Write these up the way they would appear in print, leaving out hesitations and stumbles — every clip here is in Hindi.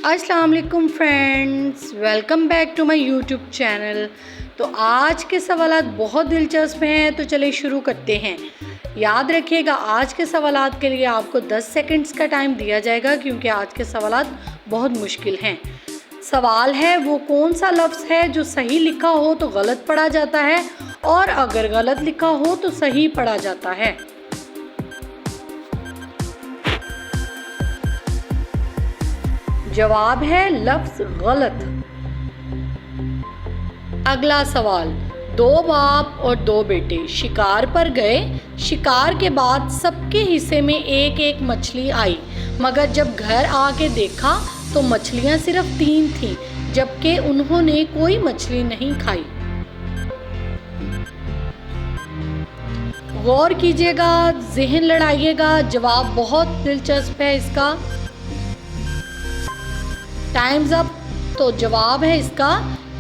अस्सलाम वालेकुम friends, welcome back to my YouTube channel. तो आज के सवालात बहुत दिलचस्प हैं, तो चलिए शुरू करते हैं। याद रखिएगा, आज के सवालात के लिए आपको 10 सेकंड्स का टाइम दिया जाएगा, क्योंकि आज के सवालात बहुत मुश्किल हैं। सवाल है, वो कौन सा लफ्ज़ है जो सही लिखा हो तो गलत पढ़ा जाता है और अगर गलत लिखा हो तो सही पढ़ा जाता है। जवाब है लफ्ज़ गलत। अगला सवाल, दो बाप और दो बेटे शिकार पर गए। शिकार के बाद सबके हिस्से में एक एक मछली आई, मगर जब घर आके देखा तो मछलियां सिर्फ 3 थीं, जबकि उन्होंने कोई मछली नहीं खाई। गौर कीजिएगा, ज़हन लड़ाइएगा, जवाब बहुत दिलचस्प है इसका। Times up. तो जवाब है इसका,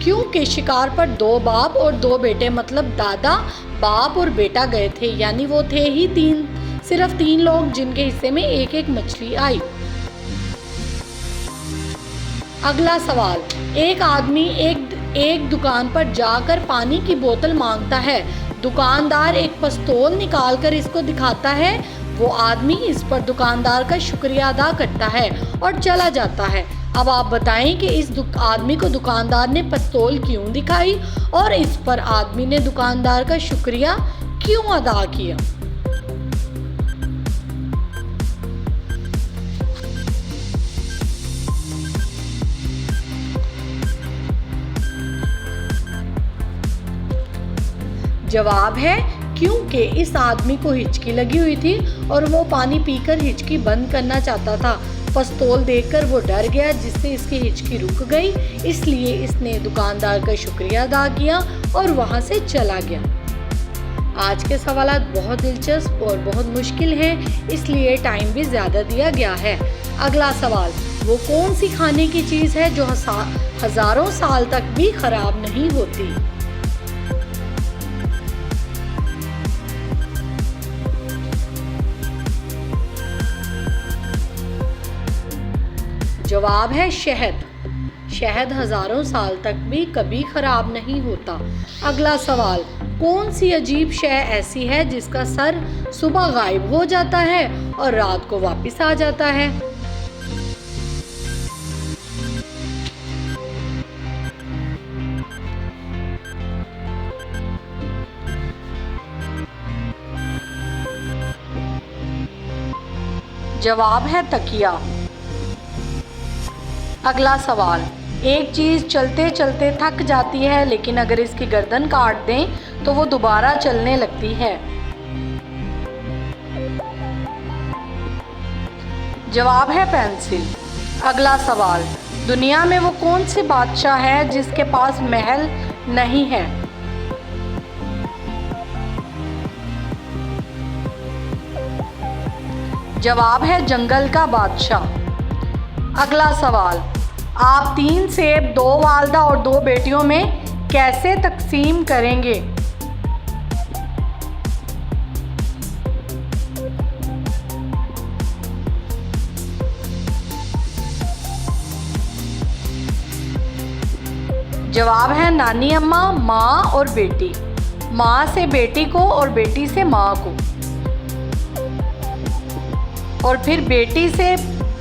क्योंकि शिकार पर दो बाप और दो बेटे मतलब दादा, बाप और बेटा गए थे, यानी वो थे ही सिर्फ 3 लोग, जिनके हिस्से में एक एक मछली आई। अगला सवाल, एक आदमी एक दुकान पर जाकर पानी की बोतल मांगता है। दुकानदार एक पिस्तौल निकालकर इसको दिखाता है। वो आदमी इस पर दुकानदार का शुक्रिया अदा करता है और चला जाता है। अब आप बताएं कि इस आदमी को दुकानदार ने पिस्तौल क्यों दिखाई और इस पर आदमी ने दुकानदार का शुक्रिया क्यों अदा किया। जवाब है, क्योंकि इस आदमी को हिचकी लगी हुई थी और वो पानी पीकर हिचकी बंद करना चाहता था। पिस्तौल देखकर वो डर गया, जिससे इसकी हिचकी रुक गई, इसलिए इसने दुकानदार का शुक्रिया अदा किया और वहाँ से चला गया। आज के सवालात बहुत दिलचस्प और बहुत मुश्किल हैं, इसलिए टाइम भी ज़्यादा दिया गया है। अगला सवाल, वो कौन सी खाने की चीज़ है जो हज़ारों साल तक भी ख़राब नहीं होती। जवाब है शहद। शहद हज़ारों साल तक भी कभी ख़राब नहीं होता। अगला सवाल, कौन सी अजीब शय ऐसी है जिसका सर सुबह गायब हो जाता है और रात को वापस आ जाता है। जवाब है तकिया। अगला सवाल, एक चीज़ चलते चलते थक जाती है, लेकिन अगर इसकी गर्दन काट दें तो वो दोबारा चलने लगती है। जवाब है पेंसिल। अगला सवाल, दुनिया में वो कौन सी बादशाह है जिसके पास महल नहीं है। जवाब है जंगल का बादशाह। अगला सवाल, आप 3 सेब 2 वालदा और 2 बेटियों में कैसे तकसीम करेंगे। जवाब है नानी अम्मा, माँ और बेटी। माँ से बेटी को और बेटी से माँ को, और फिर बेटी से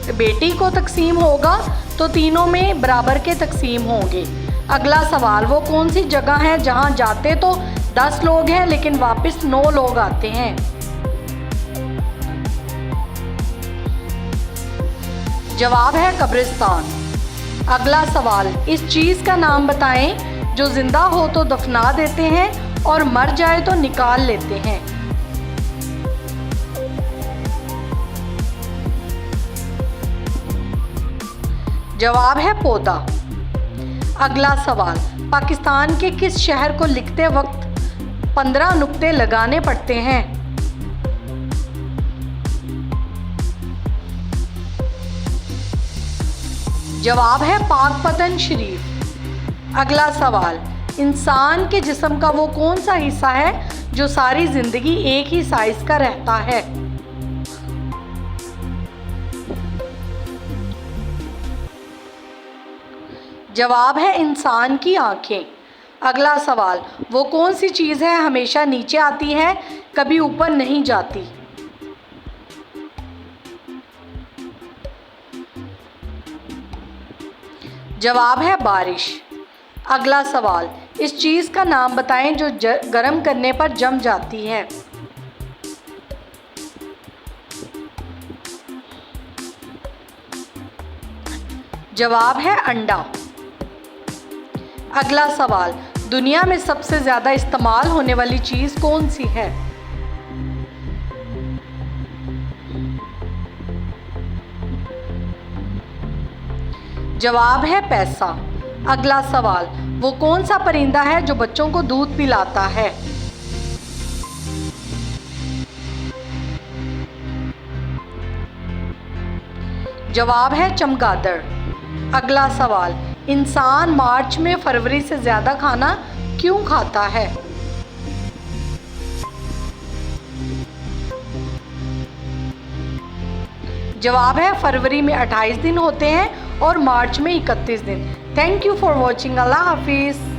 बेटी को तकसीम होगा तो तीनों में बराबर के तकसीम होंगे। अगला सवाल, वो कौन सी जगह है जहाँ जाते तो 10 लोग हैं लेकिन वापस 9 लोग आते हैं। जवाब है कब्रिस्तान। अगला सवाल, इस चीज़ का नाम बताएं जो जिंदा हो तो दफना देते हैं और मर जाए तो निकाल लेते हैं। जवाब है पौधा। अगला सवाल, पाकिस्तान के किस शहर को लिखते वक्त 15 नुक्ते लगाने पड़ते हैं। जवाब है पाकपतन शरीफ। अगला सवाल, इंसान के जिस्म का वो कौन सा हिस्सा है जो सारी जिंदगी एक ही साइज का रहता है। जवाब है इंसान की आँखें। अगला सवाल, वो कौन सी चीज़ है हमेशा नीचे आती है, कभी ऊपर नहीं जाती? जवाब है बारिश। अगला सवाल, इस चीज़ का नाम बताएं जो गर्म करने पर जम जाती है। जवाब है अंडा। अगला सवाल, दुनिया में सबसे ज़्यादा इस्तेमाल होने वाली चीज़ कौन सी है? जवाब है पैसा। अगला सवाल, वो कौन सा परिंदा है जो बच्चों को दूध पिलाता है? जवाब है चमगादड़। अगला सवाल, इंसान मार्च में फरवरी से ज़्यादा खाना क्यों खाता है? जवाब है फरवरी में 28 दिन होते हैं और मार्च में 31 दिन। Thank you for watching. अल्लाह हाफिज़।